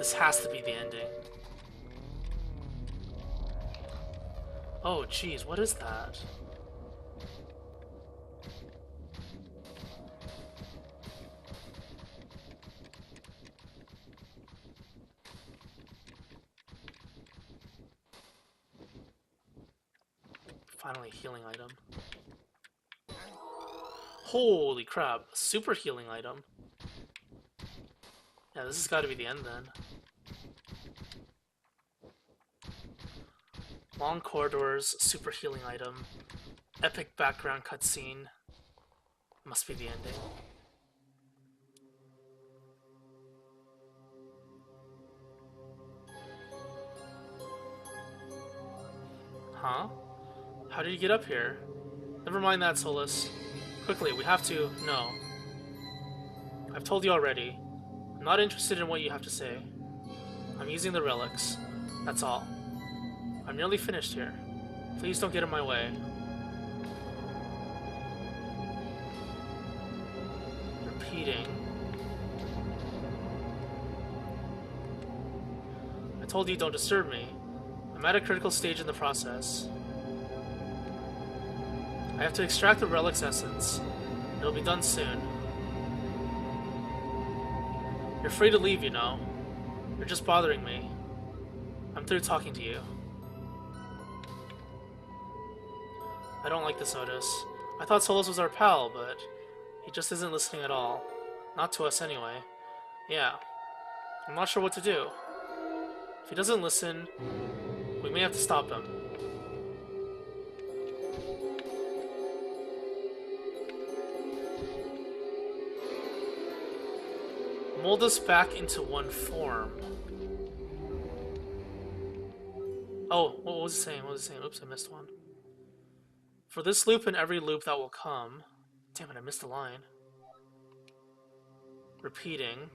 This has to be the ending. Oh, jeez, what is that? Finally, healing item. Holy crap, super healing item. Yeah, this has got to be the end then. Long corridors, super healing item, epic background cutscene. Must be the ending. Huh? How did you get up here? Never mind that, Solus. Quickly, we have to... No. I've told you already. I'm not interested in what you have to say. I'm using the relics. That's all. I'm nearly finished here. Please don't get in my way. Repeating. I told you don't disturb me. I'm at a critical stage in the process. I have to extract the relic's essence. It'll be done soon. You're free to leave, you know. You're just bothering me. I'm through talking to you. I don't like this, Otis. I thought Solus was our pal, but he just isn't listening at all. Not to us, anyway. Yeah. I'm not sure what to do. If he doesn't listen, we may have to stop him. Mold us back into one form. Oh, what was it saying? What was it saying? Oops, I missed one. For this loop and every loop that will come... Damn it, I missed a line. Repeating.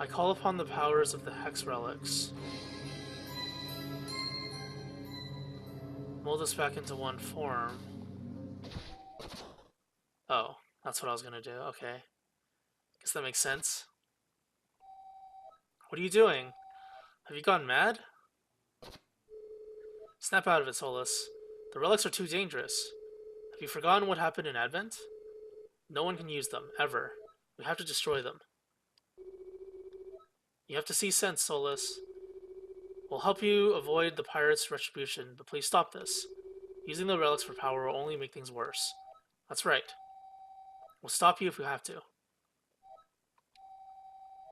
I call upon the powers of the Hex relics. Mold us back into one form. Oh, that's what I was gonna do. Okay. Guess that makes sense. What are you doing? Have you gone mad? Snap out of it, Solus. The relics are too dangerous. Have you forgotten what happened in Advent? No one can use them, ever. We have to destroy them. You have to see sense, Solus. We'll help you avoid the pirates' retribution, but please stop this. Using the relics for power will only make things worse. That's right. We'll stop you if we have to.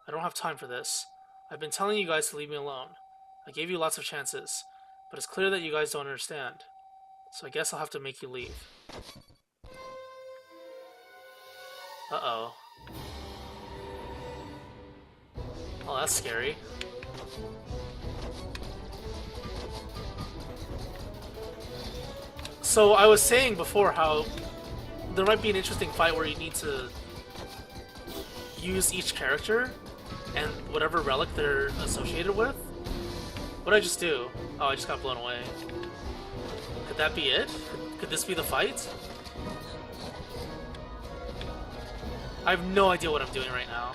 I don't have time for this. I've been telling you guys to leave me alone. I gave you lots of chances, but it's clear that you guys don't understand. So I guess I'll have to make you leave. Uh-oh. Oh, that's scary. So I was saying before how there might be an interesting fight where you need to use each character and whatever relic they're associated with. What'd I just do? Oh, I just got blown away. Could that be it? Could this be the fight? I have no idea what I'm doing right now.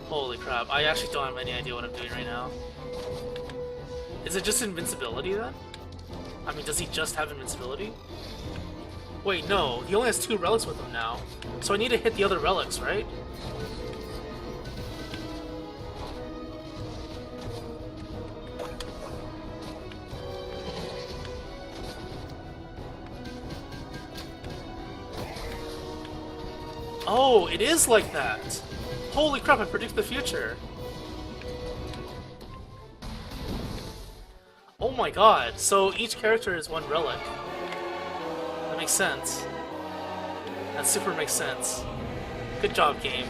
Holy crap, I actually don't have any idea what I'm doing right now. Is it just invincibility then? I mean, does he just have invincibility? Wait, no, he only has 2 relics with him now. So I need to hit the other relics, right? Oh, it is like that! Holy crap, I predict the future! Oh my god, so each character is 1 relic. That makes sense. That super makes sense. Good job, game.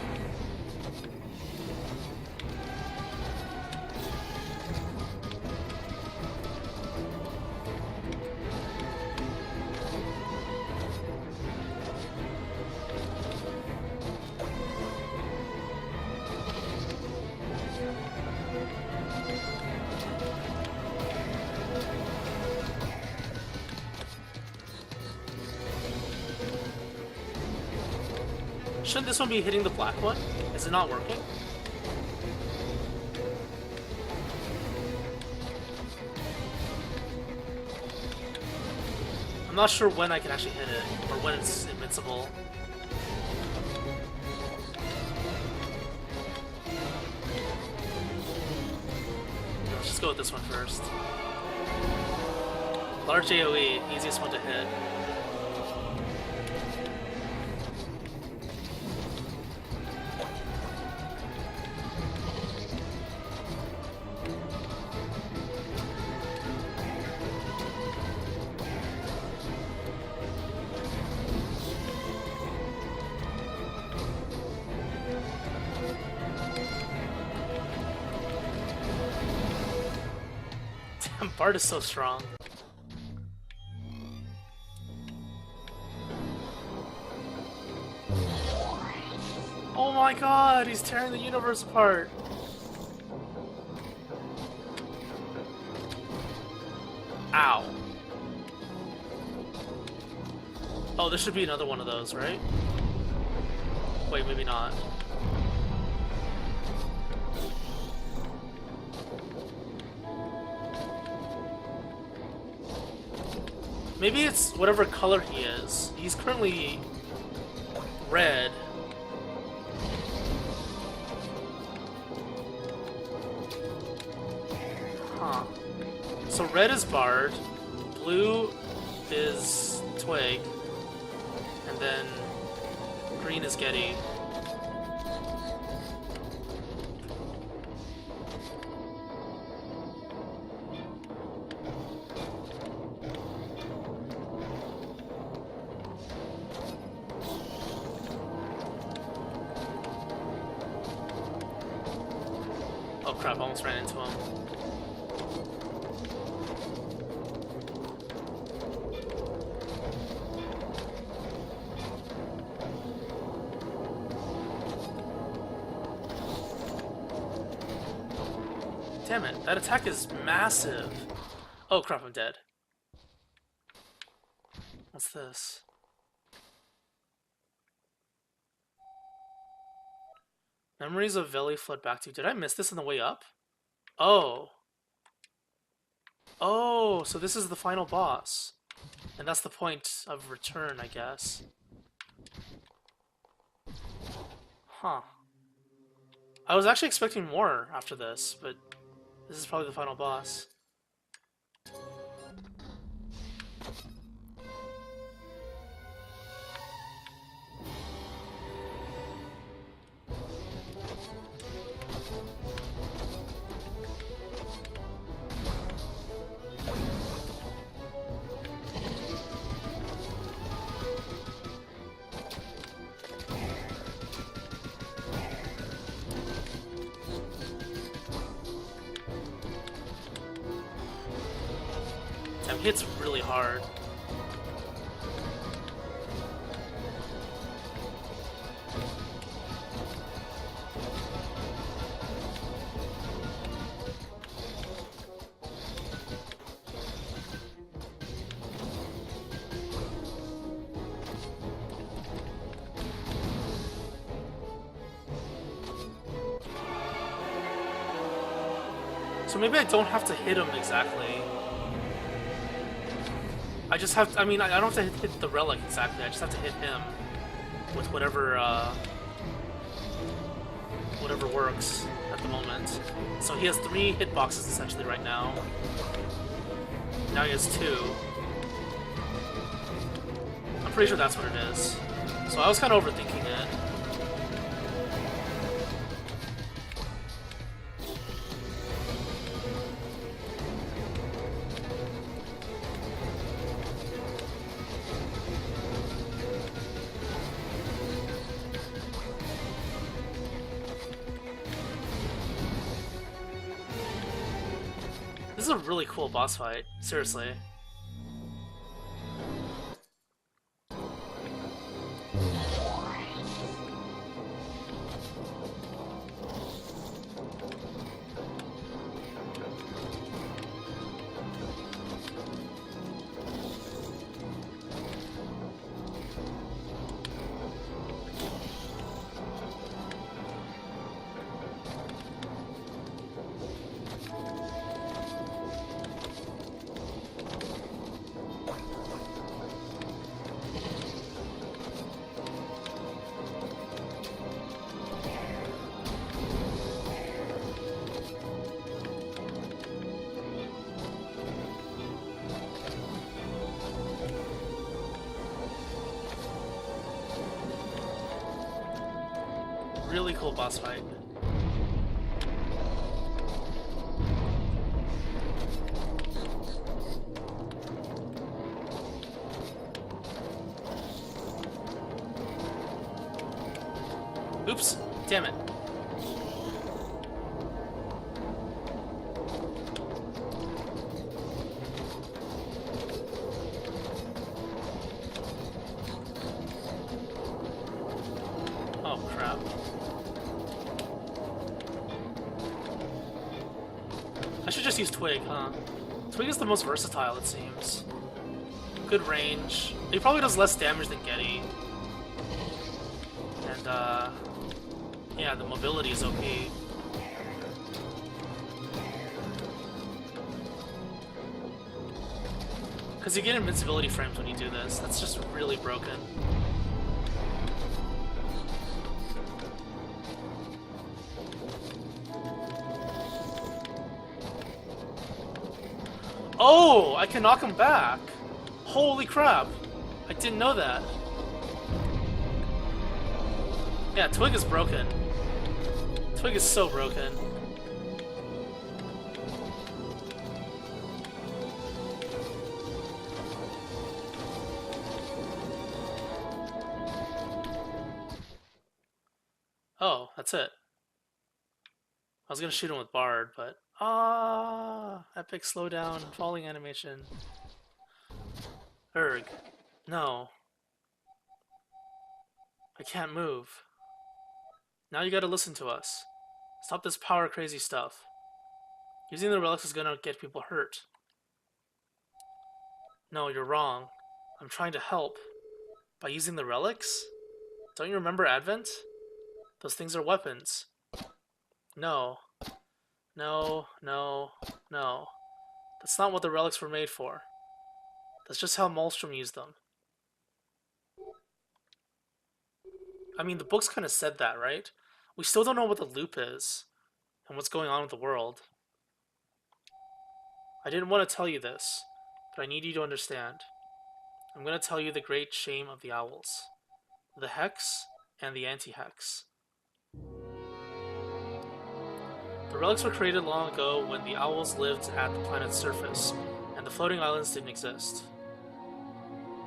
shouldn't this one be hitting the black one? Is it not working? I'm not sure when I can actually hit it, or when it's invincible. Let's just go with this one first. Large AoE, easiest one to hit. Damn, Bard is so strong. Oh my god, he's tearing the universe apart. Ow. Oh, there should be another one of those, right? Wait, maybe not. Maybe it's whatever color he is. He's currently red. Huh. So red is Bard, blue is Twig, and then green is Getty. Oh crap, I almost ran into him. Damn it, that attack is massive. Oh crap, I'm dead. What's this? Memories of Veli flood back to you. Did I miss this on the way up? Oh. Oh, so this is the final boss. And that's the point of return, I guess. Huh. I was actually expecting more after this, but this is probably the final boss. Damn, he hits really hard. So maybe I don't have to hit him exactly. I just have to, I mean, I don't have to hit the relic exactly, I just have to hit him with whatever, whatever works at the moment. So he has 3 hitboxes essentially right now. Now he has 2. I'm pretty sure that's what it is. So I was kind of overthinking it. This is a really cool boss fight, seriously. really cool boss fight. Oops, damn it. Oh crap. I should just use Twig, huh? Twig is the most versatile, it seems. Good range. He probably does less damage than Getty. And, yeah, the mobility is OP. Because you get invincibility frames when you do this. That's just really broken. Oh! I can knock him back! Holy crap! I didn't know that. Yeah, Twig is broken. Twig is so broken. Oh, that's it. I was gonna shoot him with Bard, but... epic slowdown, falling animation. Erg. No. I can't move. Now you gotta listen to us. Stop this power crazy stuff. Using the relics is gonna get people hurt. No, you're wrong. I'm trying to help. By using the relics? Don't you remember Advent? Those things are weapons. No. No, no, no. That's not what the relics were made for. That's just how Malmstrom used them. I mean, the books kind of said that, right? We still don't know what the loop is, and what's going on with the world. I didn't want to tell you this, but I need you to understand. I'm going to tell you the great shame of the Owls. The Hex and the Anti-Hex. The relics were created long ago when the Owls lived at the planet's surface, and the floating islands didn't exist.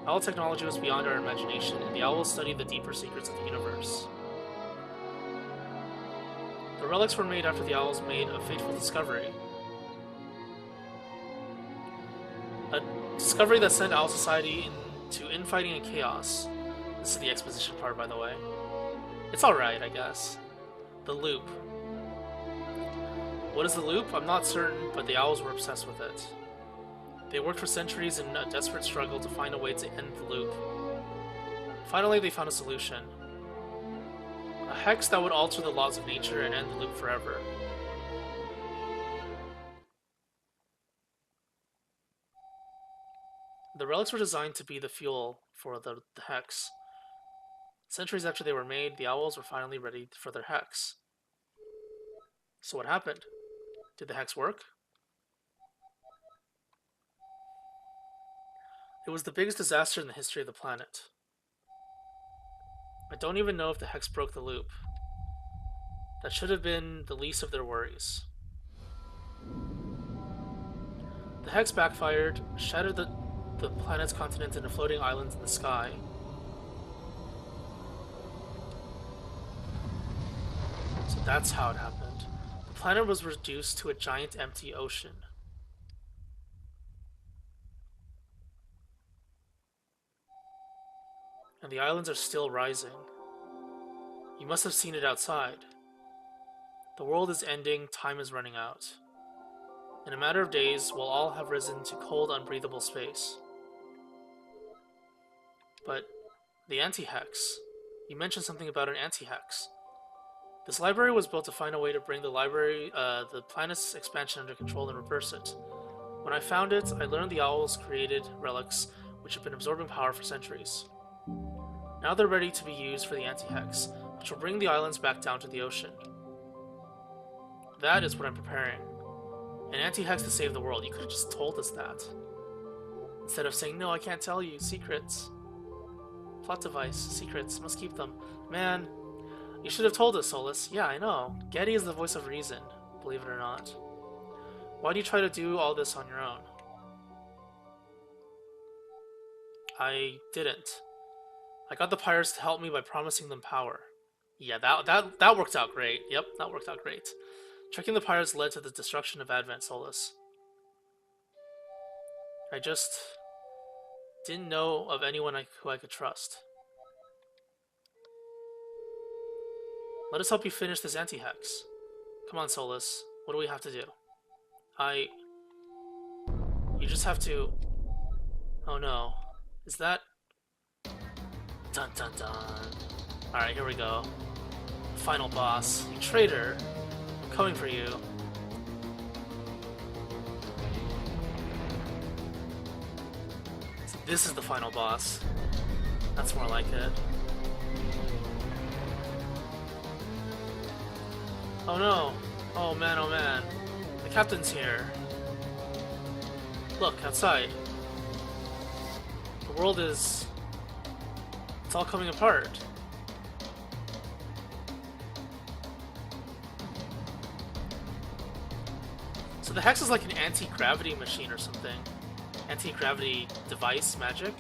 Owl technology was beyond our imagination, and the Owls studied the deeper secrets of the universe. The relics were made after the Owls made a fateful discovery. A discovery that sent Owl Society into infighting and chaos. This is the exposition part, by the way. It's alright, I guess. The loop. What is the loop? I'm not certain, but the Owls were obsessed with it. They worked for centuries in a desperate struggle to find a way to end the loop. Finally, they found a solution. A hex that would alter the laws of nature and end the loop forever. The relics were designed to be the fuel for the hex. Centuries after they were made, the Owls were finally ready for their hex. So what happened? Did the hex work? It was the biggest disaster in the history of the planet. I don't even know if the hex broke the loop. That should have been the least of their worries. The hex backfired, shattered the planet's continents into floating islands in the sky. So that's how it happened. The planet was reduced to a giant empty ocean. And the islands are still rising. You must have seen it outside. The world is ending, time is running out. In a matter of days, we'll all have risen to cold, unbreathable space. But the Anti-Hex. You mentioned something about an Anti-Hex. This library was built to find a way to bring the planet's expansion under control and reverse it. When I found it, I learned the Owls created relics which have been absorbing power for centuries. Now they're ready to be used for the Anti-Hex, which will bring the islands back down to the ocean. That is what I'm preparing. An Anti-Hex to save the world. You could have just told us that. Instead of saying, no, I can't tell you, secrets. Plot device, secrets, must keep them. Man, You should have told us, Solus. Yeah, I know. Getty is the voice of reason, believe it or not. Why do you try to do all this on your own? I didn't. I got the pirates to help me by promising them power. Yeah, that worked out great. Yep, that worked out great. Tricking the pirates led to the destruction of Advent, Solus. I just didn't know of anyone who I could trust. Let us help you finish this anti-hex. Come on, Solus. What do we have to do? You just have to... Oh no. Is that... Dun dun dun. Alright, here we go. Final boss. You traitor. I'm coming for you. So this is the final boss. That's more like it. Oh no. Oh man, oh man. The captain's here. Look, outside. The world is... It's all coming apart. So the Hex is like an anti-gravity machine or something. Anti-gravity device magic.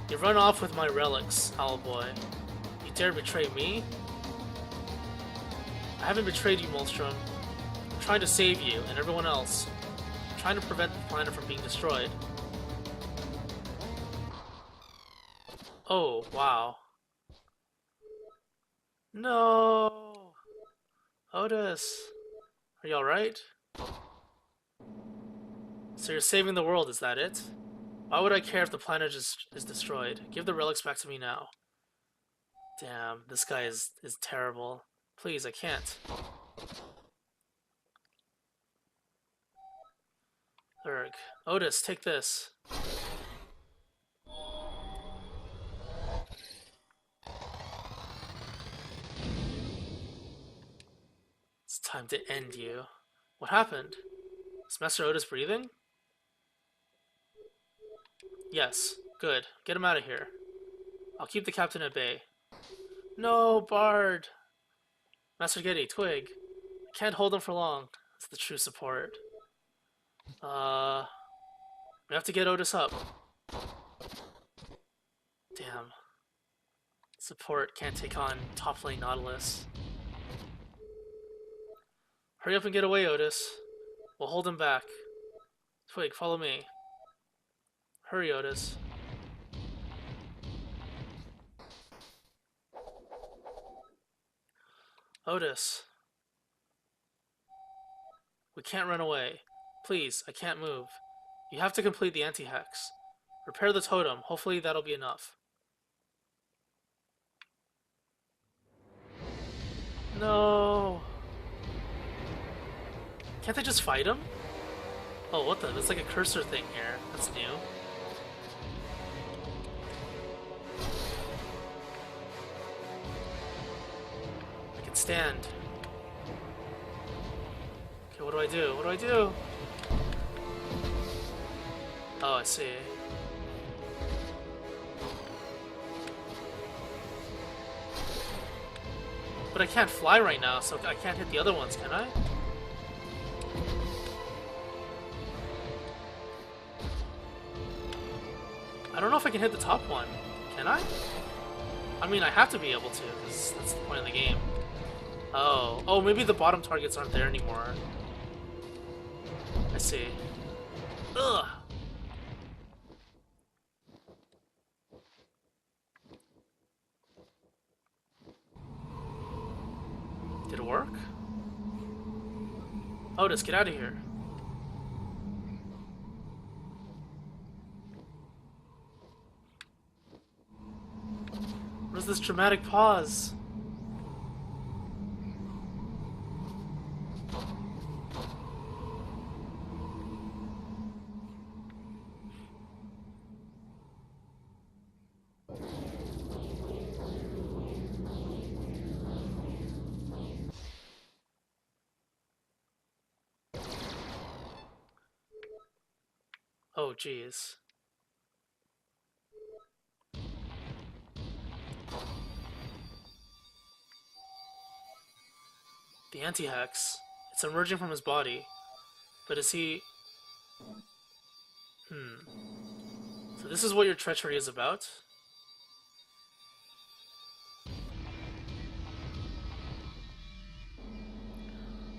You run off with my relics, Owlboy. You dare betray me? I haven't betrayed you, Molstrom. I'm trying to save you and everyone else. I'm trying to prevent the planet from being destroyed. Oh, wow. No! Otis! Are you alright? So you're saving the world, is that it? Why would I care if the planet is destroyed? Give the relics back to me now. Damn, this guy is terrible. Please, I can't. Urg. Otis, take this. It's time to end you. What happened? Is Master Otis breathing? Yes. Good. Get him out of here. I'll keep the captain at bay. No, Bard! Master Getty, Twig. I can't hold him for long. It's the true support. We have to get Otis up. Damn. Support can't take on top lane Nautilus. Hurry up and get away, Otis. We'll hold him back. Twig, follow me. Hurry, Otis. Otis. We can't run away. Please, I can't move. You have to complete the Anti-Hex. Repair the totem. Hopefully that'll be enough. No. Can't I just fight him? Oh, what the? There's like a cursor thing here. That's new. I can stand. Okay, what do I do? What do I do? Oh, I see. But I can't fly right now, so I can't hit the other ones, can I? I don't know if I can hit the top one. Can I? I mean, I have to be able to, because that's the point of the game. Oh. Oh, maybe the bottom targets aren't there anymore. I see. Ugh! Did it work? Otis, get out of here. What is this dramatic pause? Oh, jeez. The Anti-Hex. It's emerging from his body. But is he... So this is what your treachery is about?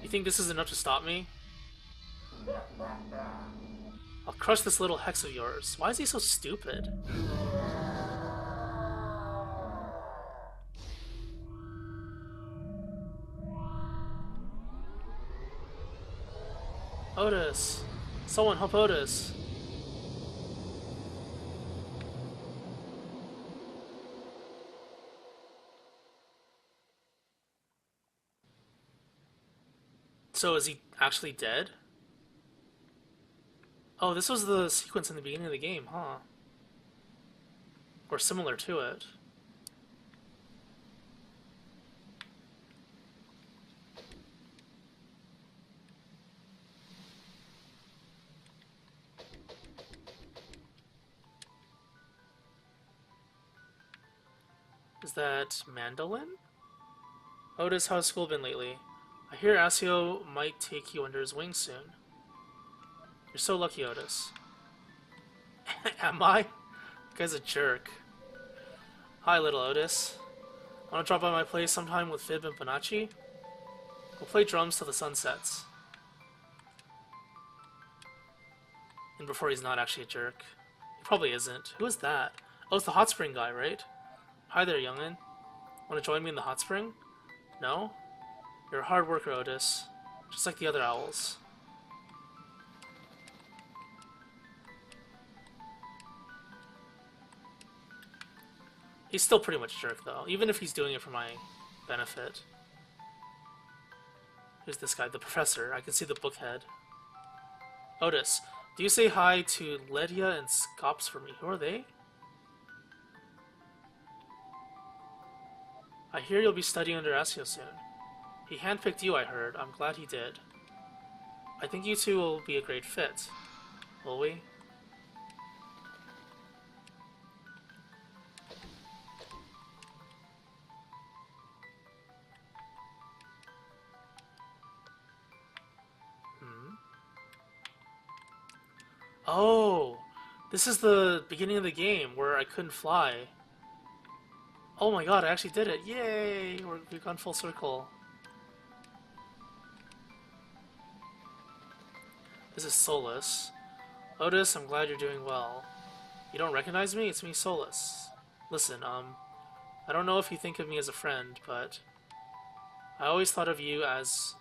You think this is enough to stop me? I'll crush this little hex of yours. Why is he so stupid? Otis! Someone help Otis! So is he actually dead? Oh, this was the sequence in the beginning of the game, huh? Or similar to it. Is that Mandolin? Otis, how's school been lately? I hear Asio might take you under his wing soon. You're so lucky, Otis. Am I? That guy's a jerk. Hi, little Otis. Wanna drop by my place sometime with Fib and Panachi? We'll play drums till the sun sets. And before he's not actually a jerk. He probably isn't. Who is that? Oh, it's the hot spring guy, right? Hi there, youngin. Wanna join me in the hot spring? No? You're a hard worker, Otis. Just like the other owls. He's still pretty much a jerk, though, even if he's doing it for my benefit. Who's this guy? The professor. I can see the book head. Otis, do you say hi to Ledia and Scops for me? Who are they? I hear you'll be studying under Asio soon. He handpicked you, I heard. I'm glad he did. I think you two will be a great fit. Will we? Oh! This is the beginning of the game where I couldn't fly. Oh my god, I actually did it! Yay! We've gone full circle. This is Solus. Otis, I'm glad you're doing well. You don't recognize me? It's me, Solus. Listen, I don't know if you think of me as a friend, but I always thought of you as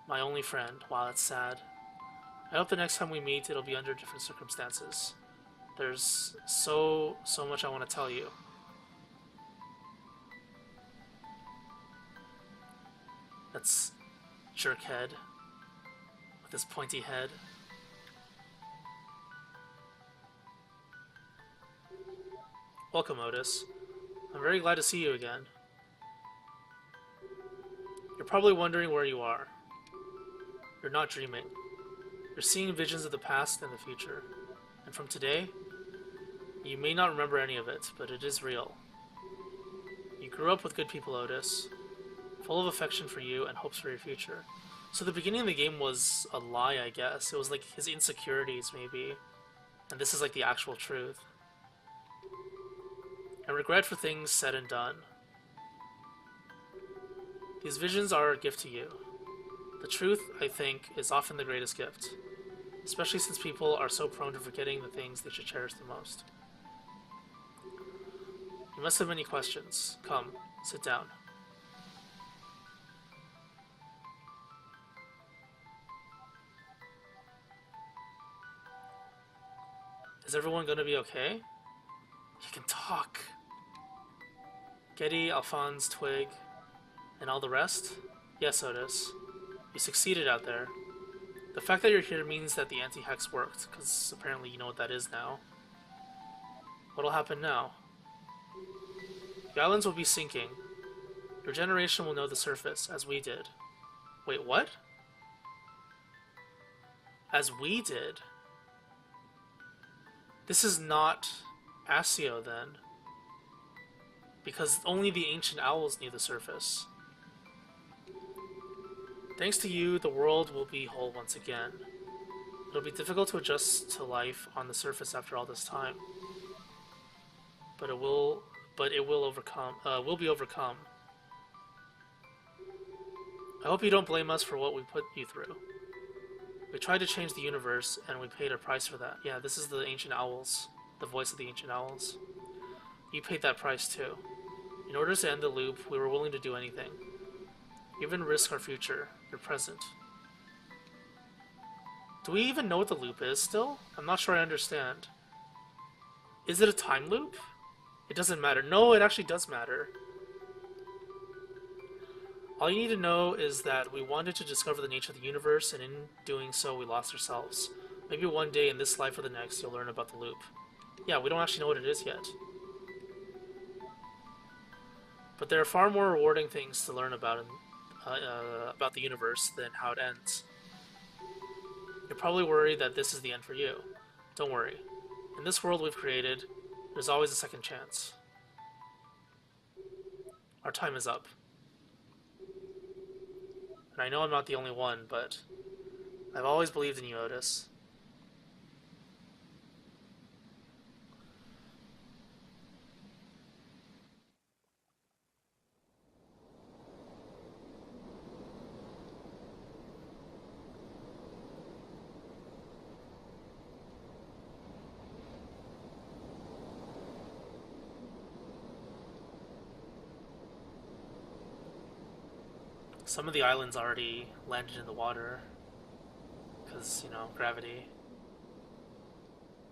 my only friend. Wow, that's sad. I hope the next time we meet, it'll be under different circumstances. There's so much I want to tell you. That's Jerkhead with his pointy head. Welcome, Otis. I'm very glad to see you again. You're probably wondering where you are. You're not dreaming. You're seeing visions of the past and the future. And from today, you may not remember any of it, but it is real. You grew up with good people, Otis, full of affection for you and hopes for your future. So the beginning of the game was a lie, I guess. It was like his insecurities, maybe. And this is like the actual truth. And regret for things said and done. These visions are a gift to you. The truth, I think, is often the greatest gift. Especially since people are so prone to forgetting the things they should cherish the most. You must have many questions. Come, sit down. Is everyone going to be okay? He can talk. Getty, Alphonse, Twig, and all the rest? Yes, Otis. You succeeded out there. The fact that you're here means that the Anti-Hex worked, because apparently you know what that is now. What'll happen now? The islands will be sinking. Your generation will know the surface, as we did. Wait, what? As we did? This is not Asio, then. Because only the ancient owls knew the surface. Thanks to you, the world will be whole once again. It'll be difficult to adjust to life on the surface after all this time, but it will. But it will overcome. Will be overcome. I hope you don't blame us for what we put you through. We tried to change the universe, and we paid a price for that. Yeah, this is the Ancient Owls, the voice of the Ancient Owls. You paid that price too. In order to end the loop, we were willing to do anything. Even risk our future, your present. Do we even know what the loop is still? I'm not sure I understand. Is it a time loop? It doesn't matter. No, it actually does matter. All you need to know is that we wanted to discover the nature of the universe, and in doing so, we lost ourselves. Maybe one day in this life or the next, you'll learn about the loop. Yeah, we don't actually know what it is yet. But there are far more rewarding things to learn about the universe than how it ends. You're probably worried that this is the end for you. Don't worry. In this world we've created, there's always a second chance. Our time is up. And I know I'm not the only one, but I've always believed in you, Otis. Some of the islands already landed in the water. Because, you know, gravity.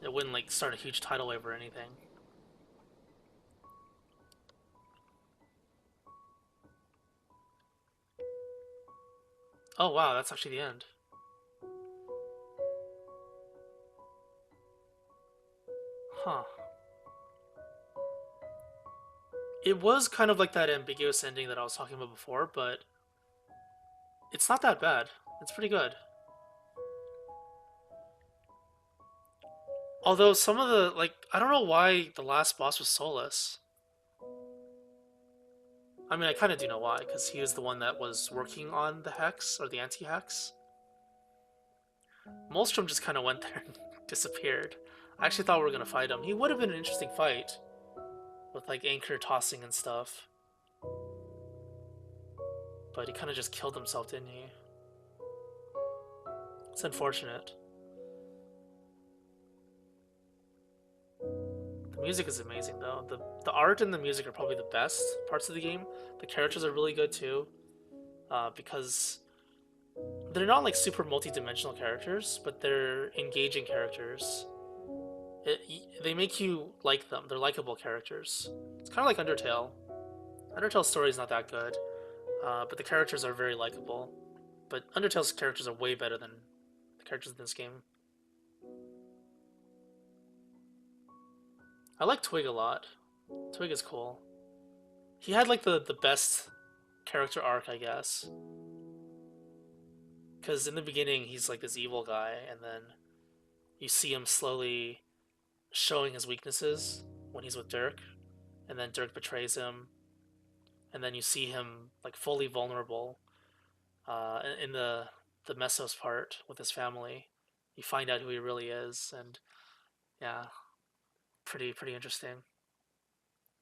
It wouldn't, like, start a huge tidal wave or anything. Oh, wow, that's actually the end. Huh. It was kind of like that ambiguous ending that I was talking about before, but it's not that bad. It's pretty good. Although some of the, like, I don't know why the last boss was Solus. I mean, I kind of do know why, because he was the one that was working on the Hex, or the Anti-Hex. Molstrom just kind of went there and disappeared. I actually thought we were going to fight him. He would have been an interesting fight, with, like, anchor tossing and stuff. But he kind of just killed himself, didn't he? It's unfortunate. The music is amazing, though. The art and the music are probably the best parts of the game. The characters are really good, too. Because they're not, like, super multi-dimensional characters, but they're engaging characters. They make you like them. They're likable characters. It's kind of like Undertale. Undertale's story is not that good, but the characters are very likable. But Undertale's characters are way better than the characters in this game. I like Twig a lot. Twig is cool. He had like the best character arc, I guess. Because in the beginning, he's like this evil guy, and then you see him slowly showing his weaknesses when he's with Dirk, and then Dirk betrays him, and then you see him like fully vulnerable in the Mesos part with his family. You find out who he really is, and yeah, pretty interesting.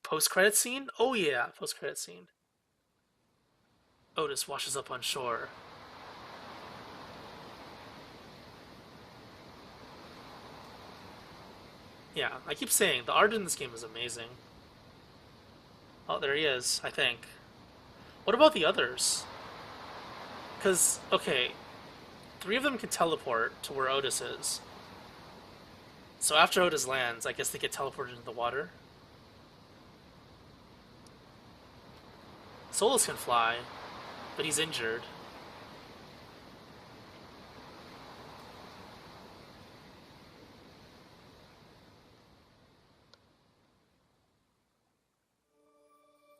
Post credit scene? Oh yeah, post credit scene. Otis washes up on shore. Yeah, I keep saying the art in this game is amazing. Oh, there he is, I think. What about the others? Because, okay, three of them can teleport to where Otis is. So after Otis lands, I guess they get teleported into the water. Solus can fly, but he's injured.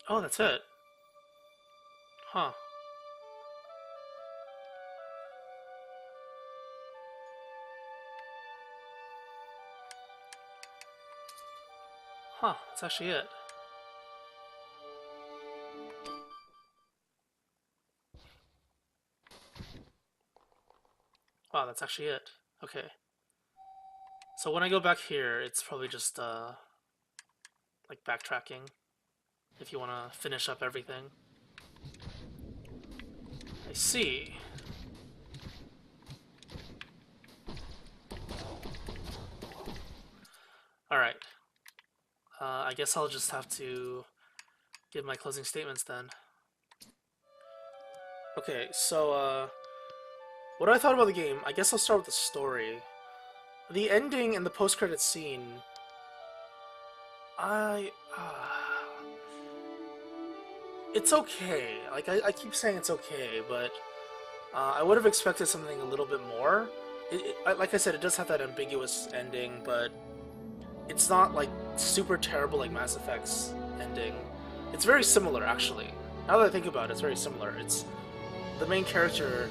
Oh, that's it. Huh. Huh, that's actually it. Wow, that's actually it. Okay. So when I go back here, it's probably just like backtracking if you want to finish up everything. I see. All right. I guess I'll just have to give my closing statements then. Okay, so what I thought about the game, I guess I'll start with the story. The ending and the post-credit scene, I it's okay. Like I keep saying it's okay, but I would have expected something a little bit more. Like I said, it does have that ambiguous ending, but it's not like super terrible like Mass Effect's ending. It's very similar, actually. Now that I think about it, it's very similar. It's the main character.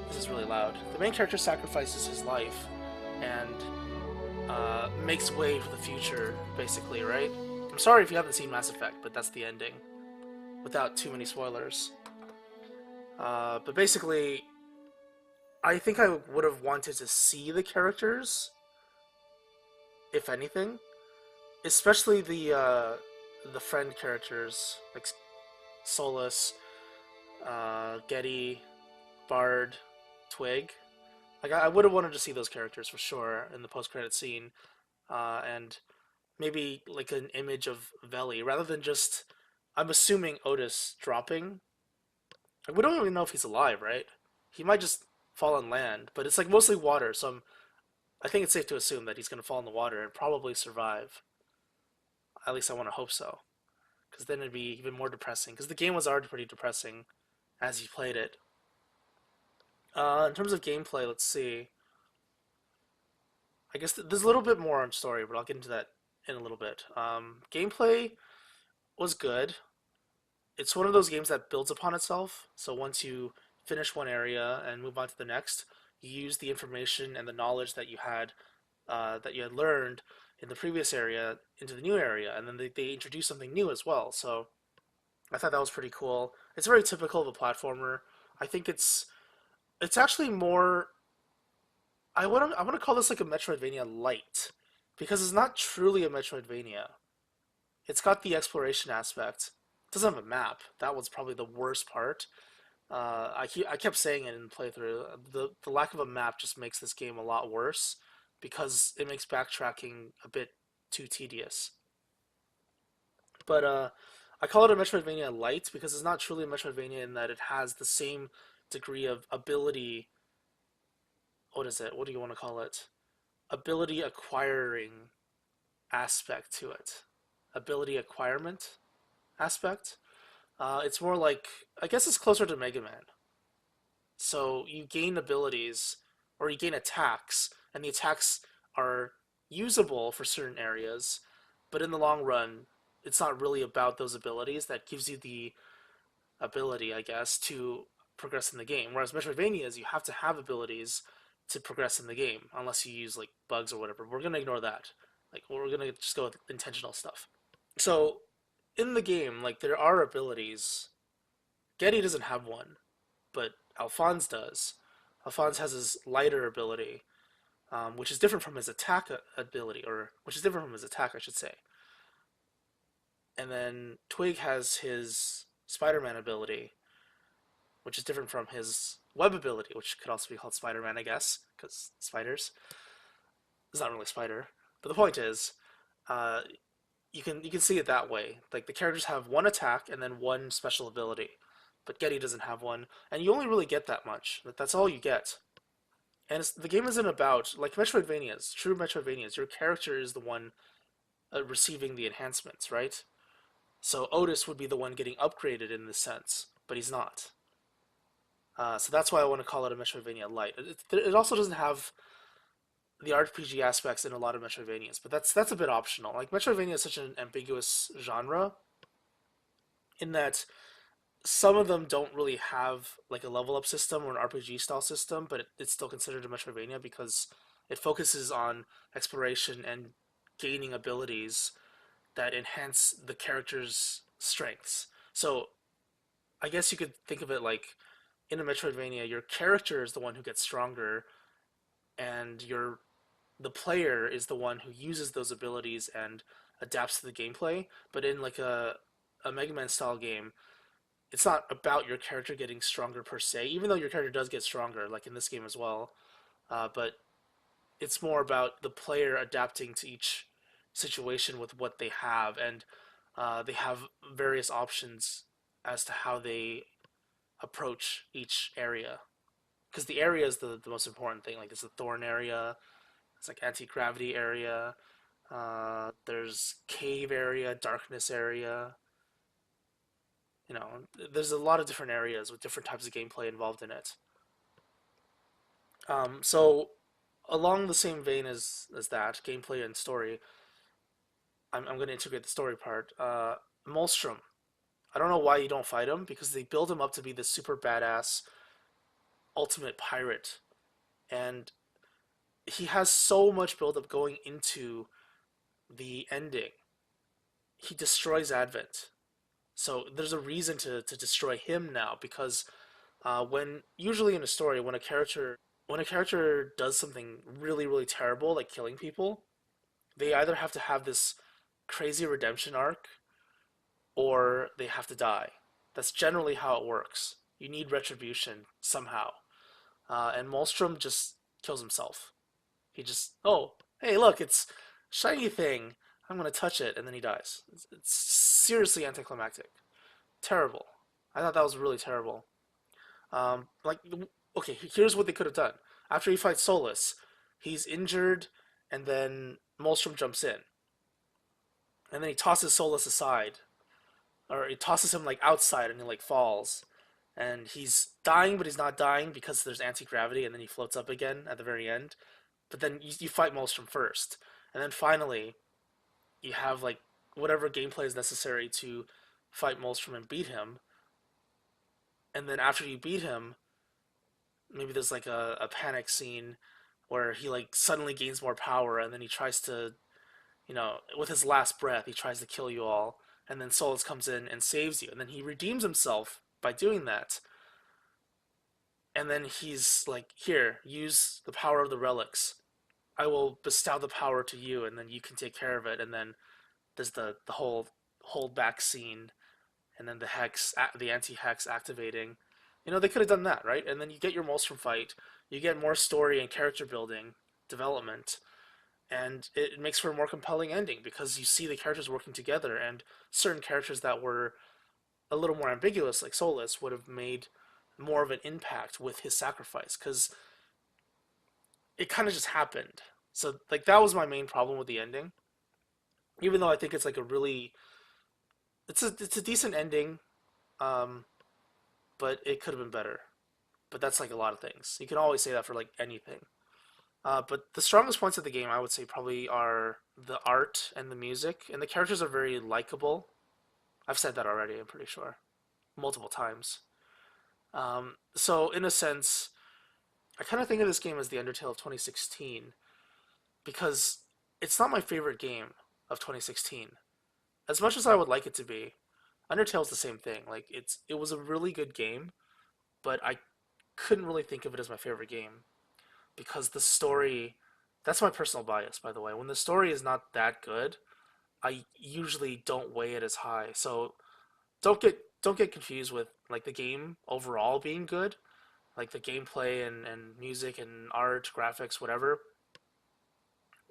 This is really loud. The main character sacrifices his life and makes way for the future, basically, right? I'm sorry if you haven't seen Mass Effect, but that's the ending, without too many spoilers. But basically, I think I would have wanted to see the characters, if anything, especially the friend characters like Solus, Getty, Bard, Twig. Like I would have wanted to see those characters for sure in the post-credit scene, and maybe like an image of Veli rather than just. I'm assuming Otis dropping. Like, we don't really know if he's alive, right? He might just fall on land, but it's like mostly water, so I think it's safe to assume that he's gonna fall in the water and probably survive. At least I want to hope so, because then it'd be even more depressing. Because the game was already pretty depressing as you played it. In terms of gameplay, let's see. I guess there's a little bit more on story, but I'll get into that in a little bit. Gameplay was good. It's one of those games that builds upon itself. So once you finish one area and move on to the next, you use the information and the knowledge that you had learned in the previous area into the new area, and then they introduce something new as well. So I thought that was pretty cool. It's very typical of a platformer. I think it's actually more. I want to call this like a Metroidvania light because it's not truly a Metroidvania. It's got the exploration aspect. It doesn't have a map. That was probably the worst part. I kept saying it in the playthrough. The lack of a map just makes this game a lot worse because it makes backtracking a bit too tedious. But I call it a Metroidvania light because it's not truly a Metroidvania in that it has the same degree of ability. What is it? What do you want to call it? Ability acquiring aspect to it. Ability acquirement aspect. It's more like I guess it's closer to Mega Man. So you gain abilities or you gain attacks, and the attacks are usable for certain areas, but in the long run, it's not really about those abilities that gives you the ability, I guess, to progress in the game. Whereas Metroidvanias, you have to have abilities to progress in the game, unless you use like bugs or whatever. We're gonna ignore that. Like we're gonna just go with intentional stuff. So in the game, like there are abilities. Getty doesn't have one, but Alphonse does. Alphonse has his lighter ability, which is different from his attack ability, or which is different from his attack, I should say. And then Twig has his Spider-Man ability, which is different from his web ability, which could also be called Spider-Man, I guess, because spiders. It's not really spider, but the point is, uh, you can see it that way. Like the characters have one attack and then one special ability, but Getty doesn't have one, and you only really get that much. That's all you get. And the game isn't about like Metroidvanias, true Metroidvanias. Your character is the one receiving the enhancements, right? So Otis would be the one getting upgraded in this sense, but he's not. So that's why I want to call it a Metroidvania light. It also doesn't have the RPG aspects in a lot of Metroidvanias, but that's a bit optional. Like Metroidvania is such an ambiguous genre in that some of them don't really have like a level up system or an RPG style system, but it's still considered a Metroidvania because it focuses on exploration and gaining abilities that enhance the character's strengths. So I guess you could think of it like in a Metroidvania, your character is the one who gets stronger, and the player is the one who uses those abilities and adapts to the gameplay. But in like a Mega Man style game, it's not about your character getting stronger per se, even though your character does get stronger, like in this game as well. But it's more about the player adapting to each situation with what they have, and they have various options as to how they approach each area. Because the area is the most important thing. Like there's a thorn area, it's like anti-gravity area, there's cave area, darkness area. You know, there's a lot of different areas with different types of gameplay involved in it. So along the same vein as that gameplay and story, I'm going to integrate the story part. Molstrom. I don't know why you don't fight him because they build him up to be this super badass ultimate pirate, and he has so much build up going into the ending. He destroys Advent, so there's a reason to destroy him now because when usually in a story when a character does something really terrible like killing people, they either have to have this crazy redemption arc or they have to die. That's generally how it works. You need retribution somehow. And Molstrom just kills himself. He just, oh, hey, look, it's shiny thing. I'm gonna touch it, and then he dies. It's seriously anticlimactic. Terrible. I thought that was really terrible. Like, okay, here's what they could have done. After he fights Solus, he's injured, and then Molstrom jumps in, and then he tosses Solus aside, or he tosses him like outside, and he like falls, and he's dying, but he's not dying because there's anti gravity, and then he floats up again at the very end. But then you fight Molstrom first, and then finally you have like whatever gameplay is necessary to fight Molstrom and beat him. And then after you beat him, maybe there's like a panic scene where he like suddenly gains more power, and then he tries to, with his last breath, he tries to kill you all, and then Solus comes in and saves you, and then he redeems himself by doing that. And then he's like, here, use the power of the relics. I will bestow the power to you, and then you can take care of it. And then there's the whole hold back scene, and then the anti-hex activating. They could have done that, right? And then you get your Molstrom fight, you get more story and character building, development, and it makes for a more compelling ending because you see the characters working together, and certain characters that were a little more ambiguous, like Solus, would have made more of an impact with his sacrifice because it kind of just happened. So like that was my main problem with the ending. Even though I think it's like a really it's a decent ending, um, but it could have been better. But that's like a lot of things. You can always say that for like anything. But the strongest points of the game, I would say, probably are the art and the music, and the characters are very likable. I've said that already. I'm pretty sure multiple times. So in a sense, I kind of think of this game as the Undertale of 2016 because it's not my favorite game of 2016. As much as I would like it to be, Undertale's the same thing. Like it was a really good game, but I couldn't really think of it as my favorite game because the story, that's my personal bias by the way. When the story is not that good, I usually don't weigh it as high. So don't get confused with like the game overall being good, like the gameplay and music and art, graphics, whatever.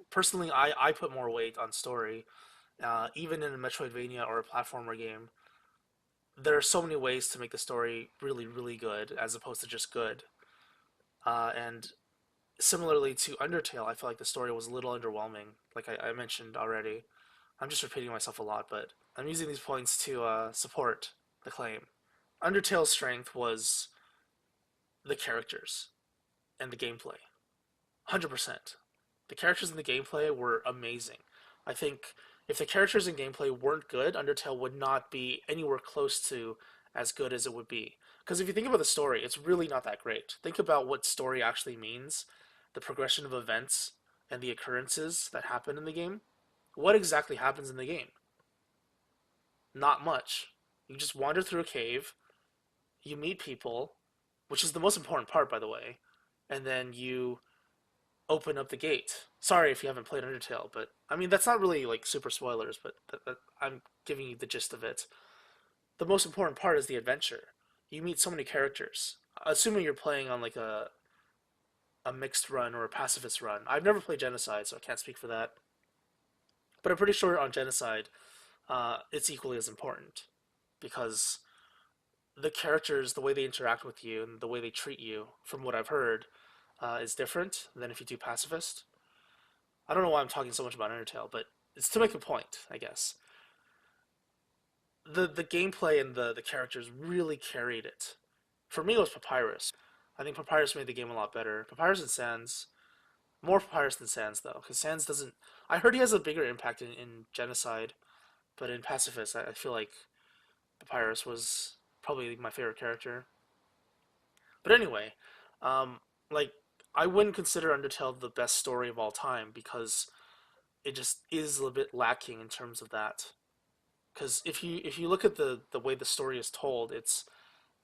Personally, I put more weight on story. Even in a Metroidvania or a platformer game, there are so many ways to make the story really good as opposed to just good. And similarly to Undertale, I feel like the story was a little underwhelming, like I mentioned already. I'm just repeating myself a lot, but I'm using these points to support the claim. Undertale's strength was the characters and the gameplay. 100%. The characters and the gameplay were amazing. I think if the characters and gameplay weren't good, Undertale would not be anywhere close to as good as it would be. Because if you think about the story, it's really not that great. Think about what story actually means, the progression of events, and the occurrences that happen in the game. What exactly happens in the game? Not much. You just wander through a cave, you meet people, which is the most important part, by the way. And then you open up the gate. Sorry if you haven't played Undertale, but I mean that's not really like super spoilers, but I'm giving you the gist of it. The most important part is the adventure. You meet so many characters. Assuming you're playing on like a mixed run or a pacifist run. I've never played Genocide, so I can't speak for that. But I'm pretty sure on Genocide, it's equally as important because the characters, the way they interact with you and the way they treat you, from what I've heard, is different than if you do pacifist. I don't know why I'm talking so much about Undertale, but it's to make a point, I guess. The gameplay and the characters really carried it. For me, it was Papyrus. I think Papyrus made the game a lot better. Papyrus and Sans, more Papyrus than Sans though, because Sans doesn't. I heard he has a bigger impact in Genocide, but in Pacifist, I feel like Papyrus was probably my favorite character. But anyway, um, like I wouldn't consider Undertale the best story of all time because it just is a little bit lacking in terms of that. Because if you look at the way the story is told, it's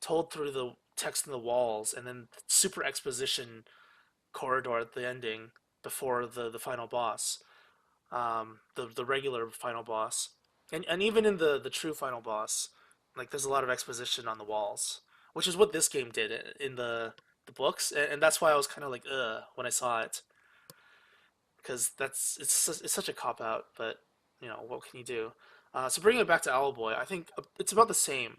told through the text in the walls and then super exposition corridor at the ending before the final boss, the regular final boss, and even in the true final boss, like there's a lot of exposition on the walls, which is what this game did in the books, and that's why I was kind of like when I saw it, because it's such a cop out, but what can you do? So bringing it back to Owlboy, I think it's about the same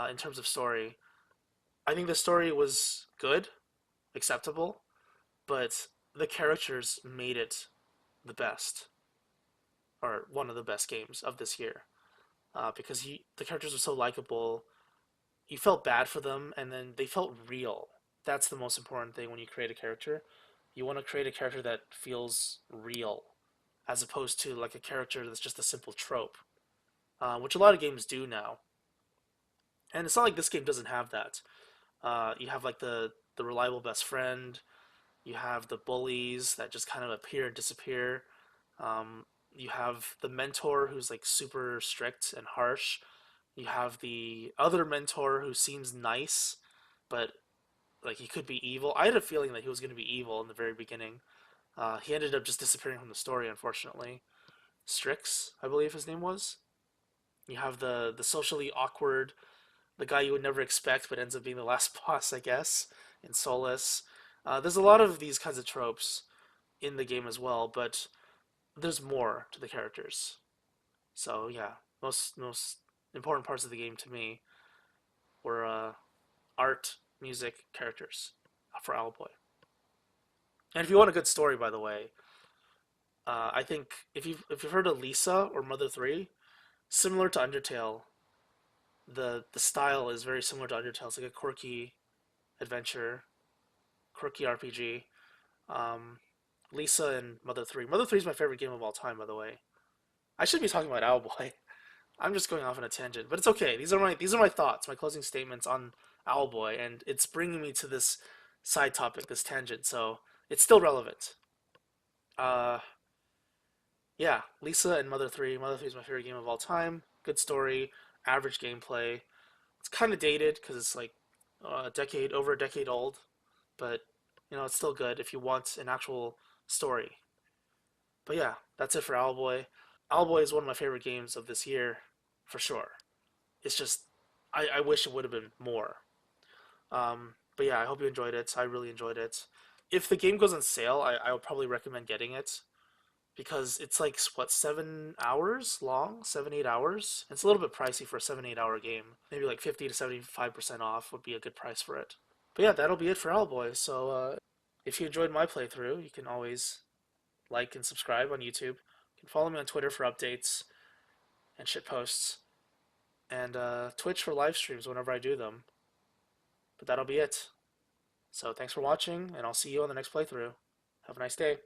in terms of story. I think the story was good, acceptable, but the characters made it the best, or one of the best games of this year, because the characters were so likable. You felt bad for them, and then they felt real. That's the most important thing when you create a character. You want to create a character that feels real, as opposed to like a character that's just a simple trope, which a lot of games do now. And it's not like this game doesn't have that. You have like the reliable best friend. You have the bullies that just kind of appear and disappear. You have the mentor who's like super strict and harsh. You have the other mentor who seems nice, but like he could be evil. I had a feeling that he was going to be evil in the very beginning. He ended up just disappearing from the story, unfortunately. Strix, I believe his name was. You have the socially awkward, the guy you would never expect, but ends up being the last boss, I guess, in Solus. There's a lot of these kinds of tropes in the game as well, but there's more to the characters. So yeah, most important parts of the game to me were art, music, characters for Owlboy. And if you want a good story, by the way, I think if you've heard of Lisa or Mother 3, similar to Undertale, the style is very similar to Undertale. It's like a quirky adventure, quirky RPG. Um, Lisa and Mother 3. Mother 3 is my favorite game of all time, by the way. I should be talking about Owlboy. I'm just going off on a tangent, but it's okay. These are my thoughts, my closing statements on Owlboy, and it's bringing me to this side topic, this tangent. So it's still relevant. Uh, yeah, Lisa and Mother 3. Mother 3 is my favorite game of all time. Good story, average gameplay. It's kind of dated because it's like over a decade old, but it's still good if you want an actual story. But yeah, that's it for Owlboy. Owlboy is one of my favorite games of this year, for sure. It's just I wish it would have been more. But yeah, I hope you enjoyed it. I really enjoyed it. If the game goes on sale, I would probably recommend getting it because it's like what 7 hours long, 7 8 hours. It's a little bit pricey for a 7 8 hour game. Maybe like 50 to 75% off would be a good price for it. But yeah, that'll be it for Owlboy. So if you enjoyed my playthrough, you can always like and subscribe on YouTube. You can follow me on Twitter for updates and shit posts, and Twitch for live streams whenever I do them. But that'll be it. So thanks for watching, and I'll see you on the next playthrough. Have a nice day.